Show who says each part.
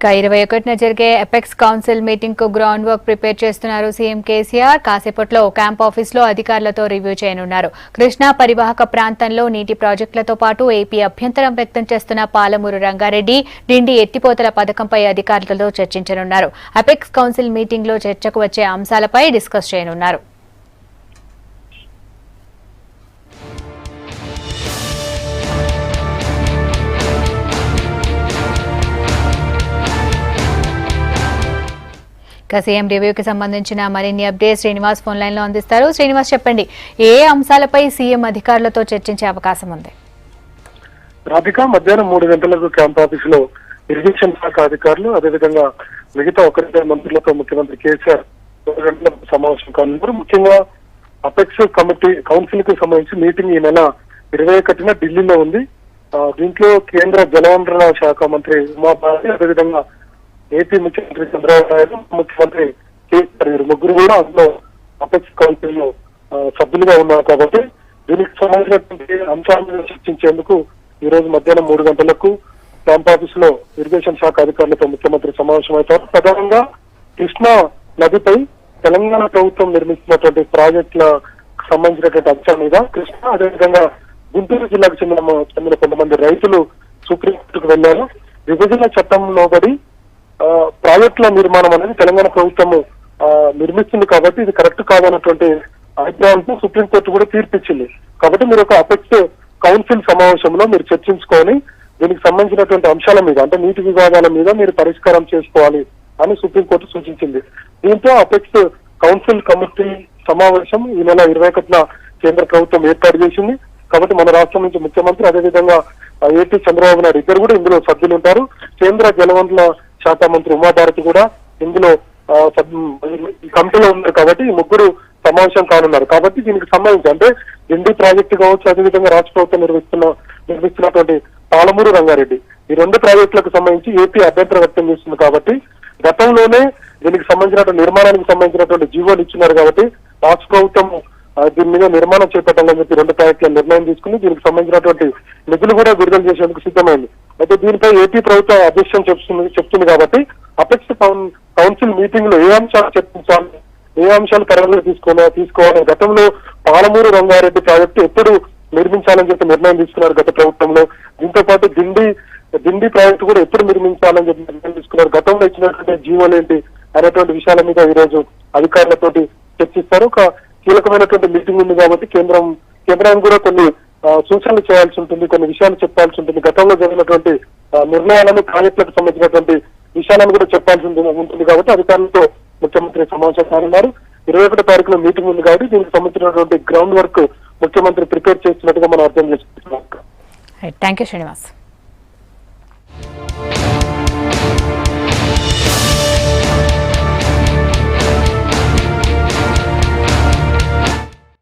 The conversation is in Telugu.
Speaker 1: 21న జరిగే ఎపెక్స్ కౌన్సిల్ మీటింగ్ కు గ్రౌండ్ వర్క్ ప్రిపేర్ చేస్తున్నారు సీఎం కేసీఆర్. కాసేపట్లో క్యాంప్ ఆఫీస్ లో అధికారులతో రివ్యూ చేయనున్నారు. కృష్ణా పరివాహక ప్రాంతంలో నీటి ప్రాజెక్టులతో పాటు ఏపీ అభ్యంతరం వ్యక్తం చేస్తున్న పాలమూరు రంగారెడ్డి డిండి ఎత్తిపోతల పథకంపై అధికారులతో చర్చించనున్నారు. ఎపెక్స్ కౌన్సిల్ మీటింగ్ లో చర్చకు వచ్చే అంశాలపై డిస్కస్ చేయనున్నారు. సీఎం రివ్యూకి సంబంధించిన మరిన్ని అప్డేట్స్ శ్రీనివాస్ ఫోన్ లైన్ లో అందిస్తారు. శ్రీనివాస్, చెప్పండి, ఏ అంశాలపై సీఎం అధికారులతో చర్చించే అవకాశం ఉంది?
Speaker 2: రాధిక, మధ్యాహ్నం 3 గంటలకు క్యాంప్ ఆఫీస్ లో ఇరిగేషన్ శాఖ అధికారులు అదేవిధంగా మిగతా 1 మంత్రులతో ముఖ్యమంత్రి కేసీఆర్ 2 గంటలకు సమావేశం కానున్నారు. ముఖ్యంగా అపెక్స్ కమిటీ కౌన్సిల్ కు సంబంధించి మీటింగ్ ఈ నెల 21న ఢిల్లీలో ఉంది. దీంట్లో కేంద్ర జలవనరుల శాఖ మంత్రి ఉమాభారతి, అదేవిధంగా ఏపీ ముఖ్యమంత్రి చంద్రబాబు నాయుడు, ముఖ్యమంత్రి కేసీఆర్ ముగ్గురు కూడా అందులో అపెక్స్ కౌన్సిల్ లో సభ్యులుగా ఉన్నారు. కాబట్టి దీనికి సంబంధించినటువంటి అంశాలను చర్చించేందుకు ఈ రోజు మధ్యాహ్నం 3 గంటలకు క్యాంప్ ఆఫీస్ లో ఇరిగేషన్ శాఖ అధికారులతో ముఖ్యమంత్రి సమావేశమవుతారు. ప్రధానంగా కృష్ణా నదిపై తెలంగాణ ప్రభుత్వం నిర్మిస్తున్నటువంటి ప్రాజెక్టులకు సంబంధించినటువంటి అంశం మీద కృష్ణా అదేవిధంగా గుంటూరు జిల్లాకు చెందిన కొంతమంది రైతులు సుప్రీంకోర్టుకు వెళ్లారు. విభజన చట్టంలోబడి ప్రాజెక్టుల నిర్మాణం అనేది తెలంగాణ ప్రభుత్వము నిర్మిస్తుంది కాబట్టి ఇది కరెక్ట్ కాదన్నటువంటి అభిప్రాయంతో సుప్రీంకోర్టు కూడా తీర్పిచ్చింది. కాబట్టి మీరు ఒక అపెక్స్ కౌన్సిల్ సమావేశంలో మీరు చర్చించుకొని దీనికి సంబంధించినటువంటి అంశాల మీద అంటే నీటి వివాదాల మీద మీరు పరిష్కారం చేసుకోవాలి అని సుప్రీంకోర్టు సూచించింది. దీంతో అపెక్స్ కౌన్సిల్ కమిటీ సమావేశం ఈ నెల 21న కేంద్ర ప్రభుత్వం ఏర్పాటు చేసింది. కాబట్టి మన రాష్ట్రం నుంచి ముఖ్యమంత్రి అదేవిధంగా ఏపీ చంద్రబాబు నాయుడు ఇద్దరు కూడా ఇందులో సభ్యులు ఉంటారు. కేంద్ర జలవనరుల శాఖ మంత్రి ఉమాభారతి కూడా ఇందులో కమిటీలో ఉన్నారు. కాబట్టి ఈ ముగ్గురు సమావేశం కానున్నారు. కాబట్టి దీనికి సంబంధించి అంటే డిండి ప్రాజెక్టు కావచ్చు, అదేవిధంగా రాష్ట్ర ప్రభుత్వం నిర్మిస్తున్నటువంటి పాలమూరు రంగారెడ్డి ఈ 2 ప్రాజెక్టులకు సంబంధించి ఏపీ అభ్యంతరం వ్యక్తం చేస్తుంది. కాబట్టి గతంలోనే దీనికి సంబంధించినటువంటి నిర్మాణానికి సంబంధించినటువంటి జీవోలు ఇచ్చినారు. కాబట్టి రాష్ట్ర ప్రభుత్వం దీని మీద నిర్మాణం చేపట్టాలని చెప్పి 2 ప్రాజెక్టుల నిర్ణయం తీసుకుని దీనికి సంబంధించినటువంటి నిధులు కూడా విడుదల చేసేందుకు సిద్ధమైంది. అయితే దీనిపై ఏపీ ప్రభుత్వం అధ్యక్షం చెప్తుంది. కాబట్టి అపెక్స్ కౌన్సిల్ మీటింగ్ లో ఏ అంశాలు చర్చించాలి, ఏ అంశాలు పరిగణలోకి తీసుకోవాలి గతంలో పాలమూరు రంగారెడ్డి ప్రాజెక్టు ఎప్పుడు నిర్మించాలని చెప్పి నిర్ణయం తీసుకున్నారు గత ప్రభుత్వంలో. దీంతో పాటు డిండి ప్రాజెక్టు కూడా ఎప్పుడు నిర్మించాలని చెప్పి నిర్ణయం తీసుకున్నారు. గతంలో ఇచ్చినటువంటి జీవోలు ఏంటి అనేటువంటి విషయాల మీద ఈ రోజు అధికారులతోటి చర్చిస్తారు. ఒక కీలకమైనటువంటి మీటింగ్ ఉంది కాబట్టి కేంద్రానికి కూడా కొన్ని సూచనలు చేయాల్సి ఉంటుంది, కొన్ని విషయాలు చెప్పాల్సి ఉంటుంది. గతంలో జరిగినటువంటి నిర్ణయాలను ప్రాజెక్టులకు సంబంధించినటువంటి విషయాలను కూడా చెప్పాల్సి ఉంటుంది. కాబట్టి అధికారులతో ముఖ్యమంత్రి సమావేశం కానున్నారు. 21వ తారీఖులో మీటింగ్ ఉంది కాబట్టి దీనికి సంబంధించినటువంటి గ్రౌండ్ వర్క్ ముఖ్యమంత్రి ప్రిపేర్ చేస్తున్నట్టుగా మనం అర్థం చేసుకుంటున్నాం.
Speaker 1: Thank you Srinivas.